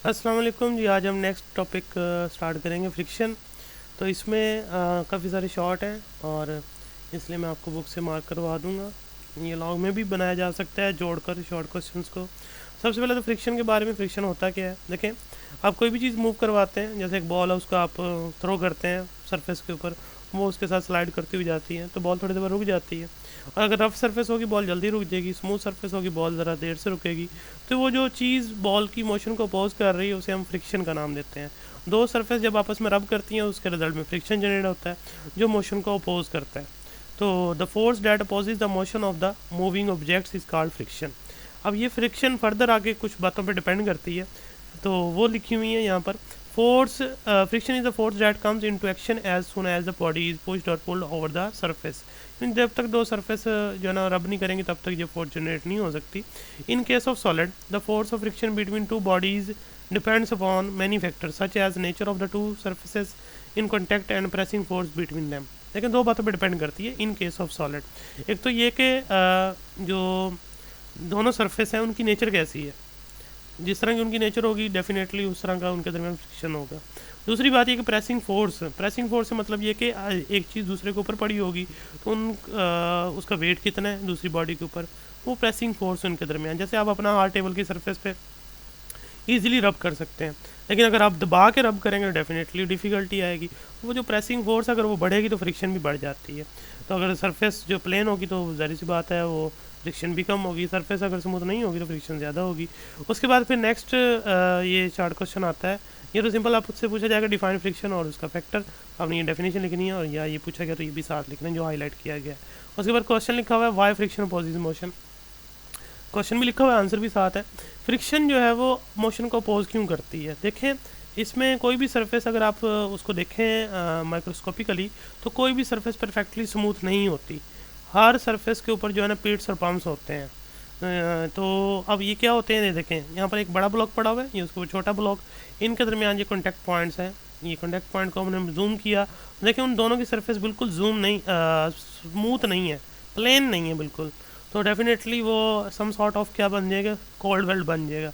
अस्सलाम वालेकुम जी। आज हम नेक्स्ट टॉपिक स्टार्ट करेंगे फ्रिक्शन। तो इसमें काफ़ी सारे शॉर्ट हैं और इसलिए मैं आपको बुक से मार्क करवा दूंगा। ये लॉग में भी बनाया जा सकता है जोड़कर शॉर्ट क्वेश्चंस को। सबसे पहले तो फ्रिक्शन के बारे में, फ्रिक्शन होता क्या है देखें। आप कोई भी चीज़ मूव करवाते हैं, जैसे एक बॉल है उसको आप थ्रो करते हैं सरफेस के ऊपर, वो उसके साथ स्लाइड करती हुई जाती है तो बॉल थोड़ी देर बाद रुक जाती है। और अगर रफ सरफेस होगी बॉल जल्दी रुक जाएगी, स्मूथ सरफेस होगी बॉल ज़रा देर से रुकेगी। तो वो जो चीज़ बॉल की मोशन को अपोज कर रही है उसे हम फ्रिक्शन का नाम देते हैं। दो सरफेस जब आपस में रब करती हैं उसके रिजल्ट में फ्रिक्शन जनरेट होता है जो मोशन को अपोज करता है। तो the force that opposes the motion of the moving objects is called friction. अब ये फ्रिक्शन फर्दर आगे कुछ बातों पर डिपेंड करती है, तो वो लिखी हुई है यहाँ पर। Force friction is the force that comes into action as soon as the body is pushed और पुल्ड ओवर द सरफेस। जब तक दो सरफेस जो है ना रब नहीं करेंगे तब तक ये फोर्स जनरेट नहीं हो सकती। In case of solid the force of friction between two bodies depends upon many factors such as nature of the two surfaces in contact and pressing force between them. लेकिन दो बातों पर depend करती है इन case of solid. एक तो ये कि जो दोनों सरफेस हैं उनकी नेचर कैसी है, जिस तरह की उनकी नेचर होगी डेफिनेटली उस तरह का उनके दरमियान फ्रिक्शन होगा। दूसरी बात ये कि प्रेसिंग फोर्स से मतलब ये कि एक चीज़ दूसरे के ऊपर पड़ी होगी तो उसका वेट कितना है दूसरी बॉडी के ऊपर, वो प्रेसिंग फोर्स उनके दरमियान। जैसे आप अपना हार्ड टेबल की सरफेस पे ईजिली रब कर सकते हैं, लेकिन अगर आप दबा के रब करेंगे डेफिनेटली डिफ़िकल्टी आएगी। वो जो प्रेसिंग फोर्स अगर वो बढ़ेगी तो फ्रिक्शन भी बढ़ जाती है। तो अगर सरफेस जो प्लेन होगी तो जाहिर सी बात है वो फ्रिक्शन भी कम होगी, सरफेस अगर स्मूथ नहीं होगी तो फ्रिक्शन ज़्यादा होगी। उसके बाद फिर नेक्स्ट ये चार्ट क्वेश्चन आता है। ये तो सिंपल आपसे पूछा जाएगा डिफाइन फ्रिक्शन और उसका फैक्टर, आपने ये डेफिनेशन लिखनी है और या ये पूछा गया तो ये भी साथ लिखना है जो हाईलाइट किया गया है। उसके बाद क्वेश्चन लिखा हुआ है why friction opposes motion, question भी लिखा हुआ है आंसर भी साथ है। फ्रिक्शन जो है वो मोशन को अपोज क्यों करती है। देखें इसमें कोई भी सरफेस अगर आप उसको देखें माइक्रोस्कोपिकली तो कोई भी सरफेस परफेक्टली स्मूथ नहीं होती। हर सरफेस के ऊपर जो है ना पिट्स और पम्प्स होते हैं। तो अब ये क्या होते हैं, ये देखें यहाँ पर एक बड़ा ब्लॉक पड़ा हुआ है, ये उसके ऊपर छोटा ब्लॉक, इनके दरमियान ये कॉन्टैक्ट पॉइंट्स हैं। ये कॉन्टैक्ट पॉइंट को हमने जूम किया, देखें उन दोनों की सरफेस बिल्कुल जूम नहीं स्मूथ नहीं है, प्लेन नहीं है बिल्कुल। तो डेफिनेटली वो सम सॉर्ट ऑफ क्या बन जाएगा, कोल्ड वेल्ट बन जाएगा।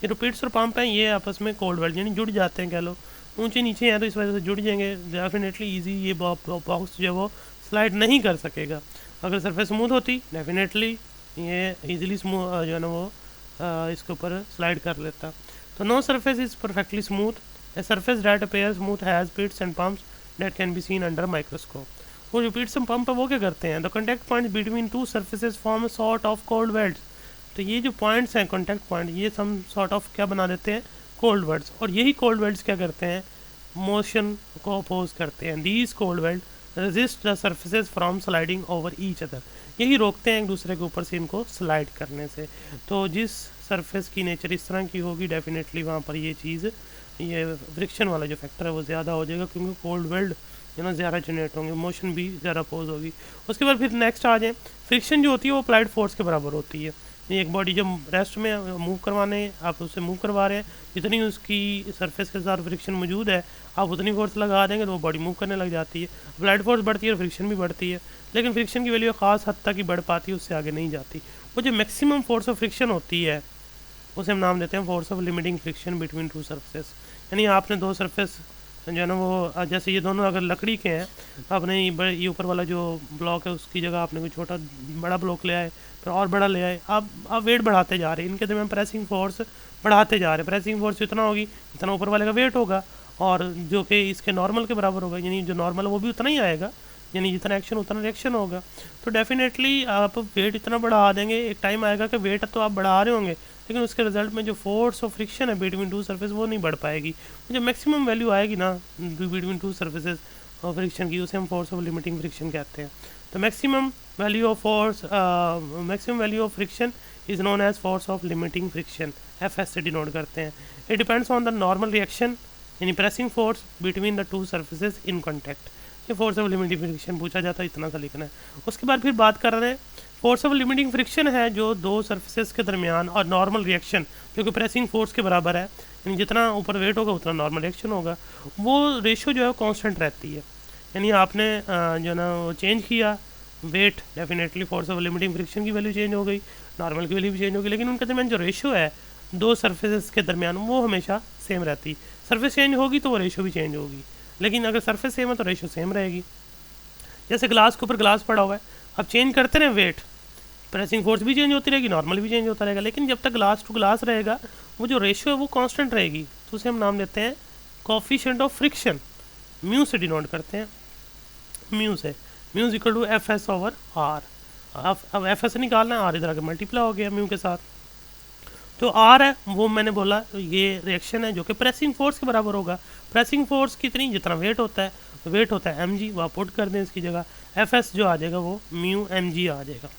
ये जो पिट्स और पंप हैं ये आपस में कोल्ड वेल्ट यानी जुड़ जाते हैं, कह लो ऊंचे नीचे हैं तो इस वजह से जुड़ जाएंगे। डेफिनेटली ईजी ये बॉक्स जो है वो स्लाइड नहीं कर सकेगा। अगर सरफेस स्मूथ होती डेफिनेटली ये इजीली स्मूथ जो है ना वो इसके ऊपर स्लाइड कर लेता। तो no surface is perfectly smooth, a surface that appear smooth has pits and pumps that can be seen under microscope. वो जो पिट्स एंड पंप है वो क्या करते हैं, the contact point between two surfaces form a sort of cold welds. तो ये जो पॉइंट्स हैं कॉन्टैक्ट पॉइंट ये सम सॉर्ट ऑफ क्या बना देते हैं, कोल्ड वेल्ट्स। और यही कोल्ड वेल्ट्स क्या करते हैं, मोशन को अपोज करते हैं। These cold belt resist the surfaces from sliding over each other, यही रोकते हैं एक दूसरे के ऊपर से इनको स्लाइड करने से। तो जिस सरफेस की नेचर इस तरह की होगी डेफिनेटली वहाँ पर ये चीज़, ये फ्रिक्शन वाला जो फैक्टर है वो ज़्यादा हो जाएगा, क्योंकि कोल्ड वेल्ड जो ना ज़्यादा जनरेट होंगे, मोशन भी ज़्यादा अपोज होगी। उसके बाद फिर नेक्स्ट आ जाए, फ्रिक्शन जो होती है वो अप्लाइड फोर्स के बराबर होती है। एक बॉडी जब रेस्ट में मूव करवाने आप उससे मूव करवा रहे हैं, जितनी उसकी सरफेस के साथ फ्रिक्शन मौजूद है आप उतनी फोर्स लगा देंगे तो वो बॉडी मूव करने लग जाती है। अप्लाइड फोर्स बढ़ती है और फ्रिक्शन भी बढ़ती है, लेकिन फ्रिक्शन की वैल्यू ख़ास हद तक ही बढ़ पाती है, उससे आगे नहीं जाती। वो जो मैक्सिमम फोर्स ऑफ फ्रिक्शन होती है उसे हम नाम देते हैं force of limiting friction between to surface. यानी आपने दो सरफेस जो है ना वो जैसे ये दोनों अगर लकड़ी के हैं, आपने ये ऊपर वाला जो ब्लॉक है उसकी जगह आपने कोई छोटा बड़ा ब्लॉक ले आए, फिर और बड़ा ले आए, आप वेट बढ़ाते जा रहे हैं, इनके दरमियान प्रेसिंग फोर्स बढ़ाते जा रहे हैं। प्रेसिंग फोर्स जितना होगी जितना ऊपर वाले का वेट होगा और जो कि इसके नॉर्मल के बराबर होगा, यानी जो नॉर्मल है वो भी उतना ही आएगा, यानी जितना एक्शन उतना रिएक्शन होगा। तो डेफिनेटली आप वेट इतना बढ़ा देंगे, एक टाइम आएगा कि वेट तो आप बढ़ा रहे होंगे लेकिन उसके रिजल्ट में जो फोर्स ऑफ फ्रिक्शन है बिटवीन टू सरफेस वो नहीं बढ़ पाएगी। जो मैक्सिमम वैल्यू आएगी ना बिटवीन टू सरफेसेस और फ्रिक्शन की, उसे हम फोर्स ऑफ लिमिटिंग फ्रिक्शन कहते हैं। तो maximum value of force maximum value of friction is known as force of limiting friction, F से डिनोट करते हैं। It depends on the normal reaction यानी pressing force between the two surfaces in contact. ये force of limiting friction पूछा जाता है, इतना सा लिखना है। उसके बाद फिर बात कर रहे हैं फोर्स ऑफ लिमिटिंग फ्रिक्शन है जो दो सर्फेसेस के दरमियान और नॉर्मल रिएक्शन जो कि प्रेसिंग फोर्स के बराबर है, यानी जितना ऊपर वेट होगा उतना नॉर्मल रिएक्शन होगा, वो रेशो जो है कांस्टेंट रहती है। यानी आपने जो ना वो चेंज किया weight, definitely force of limiting friction की वैल्यू चेंज हो गई, नॉर्मल की वैल्यू भी चेंज होगी, लेकिन उनके दरमियान जो रेशो है दो सरफेसेस के दरमियान वो हमेशा सेम रहती है। सरफेस चेंज होगी तो वो रेशो भी चेंज होगी, लेकिन अगर सरफेस सेम है तो रेशो सेम रहेगी। जैसे ग्लास के ऊपर ग्लास पड़ा हुआ है, अब चेंज करते रहें वेट, प्रेसिंग फोर्स भी चेंज होती रहेगी, नॉर्मल भी चेंज होता रहेगा, लेकिन जब तक ग्लास टू ग्लास रहेगा वो जो रेशियो है वो कांस्टेंट रहेगी। तो उसे हम नाम देते हैं कोफिशिएंट ऑफ फ्रिक्शन, म्यू से डिनोट करते हैं, म्यू से। Mu is equal to f s over r. अब एफ एस निकालना है, आर इधर आके मल्टीप्लाई हो गया म्यू के साथ। तो आर है वो मैंने बोला ये रिएक्शन है जो कि प्रेसिंग फोर्स के बराबर होगा। प्रेसिंग फोर्स कितनी, जितना वेट होता है, तो वेट होता है एम जी, वहाँ पुट कर दें इसकी जगह, एफ एस जो आ जाएगा वो म्यू एम जी आ जाएगा।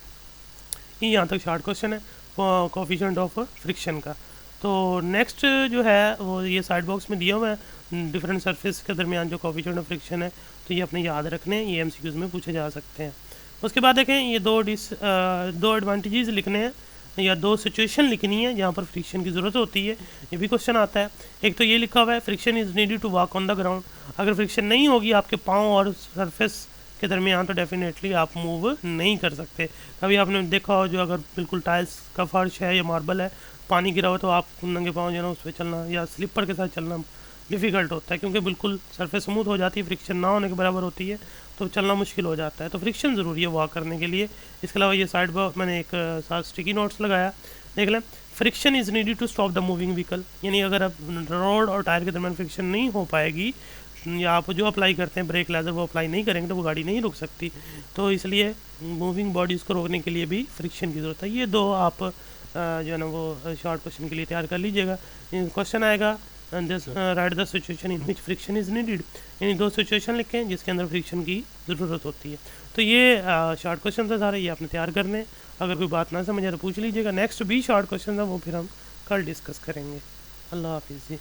ये यहाँ तक शॉर्ट क्वेश्चन है कोफिशिएंट ऑफ फ्रिक्शन का। तो नेक्स्ट जो है वो ये साइड बॉक्स में दिया हुआ है डिफरेंट सरफेस के दरमियान जो कोफिशिएंट ऑफ फ्रिक्शन है, तो ये अपने याद रखने हैं, ये एमसीक्यूज में पूछे जा सकते हैं। उसके बाद देखें ये दो एडवांटेजेस लिखने हैं या दो सिचुएशन लिखनी है जहाँ पर फ्रिक्शन की ज़रूरत होती है, ये भी क्वेश्चन आता है। एक तो ये लिखा हुआ है friction is needed to walk on the ground. अगर फ्रिक्शन नहीं होगी आपके पाँव और सरफेस के दरमियान तो डेफिनेटली आप मूव नहीं कर सकते। कभी आपने देखा हो जो अगर बिल्कुल टाइल्स का फर्श है या मार्बल है, पानी गिरा हो तो आप नंगे पाँव जो है ना उस पर चलना या स्लिपर के साथ चलना डिफ़िकल्ट होता है, क्योंकि बिल्कुल सरफेस स्मूथ हो जाती है, फ्रिक्शन ना होने के बराबर होती है, तो चलना मुश्किल हो जाता है। तो फ्रिक्शन ज़रूरी है वॉक करने के लिए। इसके अलावा ये साइड पर मैंने एक साथ स्टिकी नोट्स लगाया, देख लें। Friction is needed to stop the moving vehicle, यानी अगर अब रोड और टायर के दरमियान फ्रिक्शन नहीं हो पाएगी या आप जो अप्लाई करते हैं ब्रेक लेज़र वो अप्लाई नहीं करेंगे तो वो गाड़ी नहीं रुक सकती। तो इसलिए मूविंग बॉडीज़ को रोकने के लिए भी फ्रिक्शन की ज़रूरत है। ये दो आप जो है ना वो शॉर्ट क्वेश्चन के लिए तैयार कर लीजिएगा। क्वेश्चन आएगा right the situation in which friction is needed, यानी दो सिचुएशन लिखें जिसके अंदर फ्रिक्शन की ज़रूरत होती है। तो ये शॉर्ट क्वेश्चन थे सारे, ये आपने तैयार करने। अगर कोई बात ना समझे तो पूछ लीजिएगा। नेक्स्ट भी शॉर्ट क्वेश्चन है वो फिर हम कल डिस्कस करेंगे। अल्लाह हाफिज़ जी।